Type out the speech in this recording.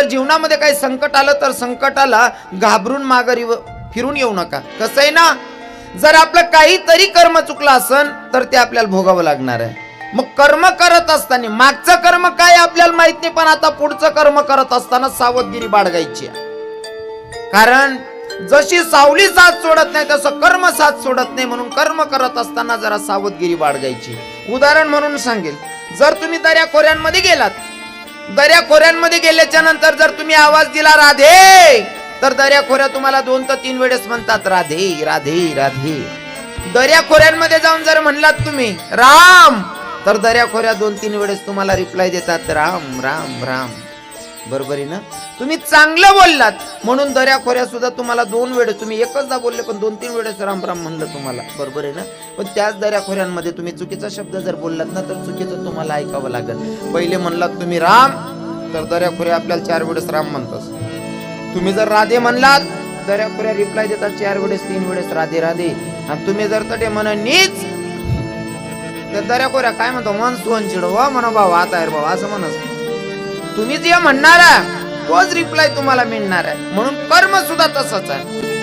तर जीवनामध्ये काही संकट आलं तर संकटाला घाबरून माघारी फिरून येऊ नका. कसं आहे ना, जर आपलं काहीतरी कर्म चुकलं असन तर ते आपल्याला भोगावं लागणार आहे. मग कर्म करत असताना मागचं कर्म काय आपल्याला माहित नाही, पण आता पुढचं कर्म करत असताना सावधगिरी बाळगायची. कारण जशी सावली साथ सोडत नाही तसं कर्म साथ सोडत नाही, म्हणून कर्म करत असताना जरा सावधगिरी बाळगायची. उदाहरण म्हणून सांगेल, जर तुम्ही दर्याखोऱ्यांमध्ये गेलात, दर्याखोऱ्यांमध्ये गेल्याच्या नंतर जर तुम्ही आवाज दिला राधे, तर दर्याखोऱ्या तुम्हाला 2 ते 3 वेळेस म्हणतात राधे राधे राधे. दर्याखोऱ्यांमध्ये जाऊन जर म्हणलात तुम्ही राम, तर दर्याखोऱ्या 2-3 वेळेस तुम्हाला रिप्लाय देतात राम राम राम. बरोबर आहे ना? तुम्ही चांगलं बोललात म्हणून दर्याखोऱ्या सुद्धा तुम्हाला 2 वेळेस, तुम्ही एकचदा बोलले पण 2-3 वेळेस राम राम म्हणलं तुम्हाला. बरोबर आहे ना? पण त्याच दर्याखोऱ्यांमध्ये तुम्ही चुकीचा शब्द जर बोललात ना, तर चुकीचं तुम्हाला ऐकावं लागेल. पहिले म्हणलात तुम्ही राम, तर दर्याखोऱ्या आपल्याला 4 वेळेस राम म्हणतात. तुम्ही जर राधे म्हणलात, दर्याखोऱ्या रिप्लाय देतात 4 वेळेस 3 वेळेस राधे राधे. आणि तुम्ही जर तटे म्हणा नीच, तर दर्याखोऱ्या काय म्हणतो, मन सोन चिडवा म्हणा भाऊ आता आहे भाऊ असं म्हणत. तुम्ही जे म्हणणार तोच रिप्लाय तुम्हाला मिळणार आहे. म्हणून कर्म सुद्धा तसंच आहे.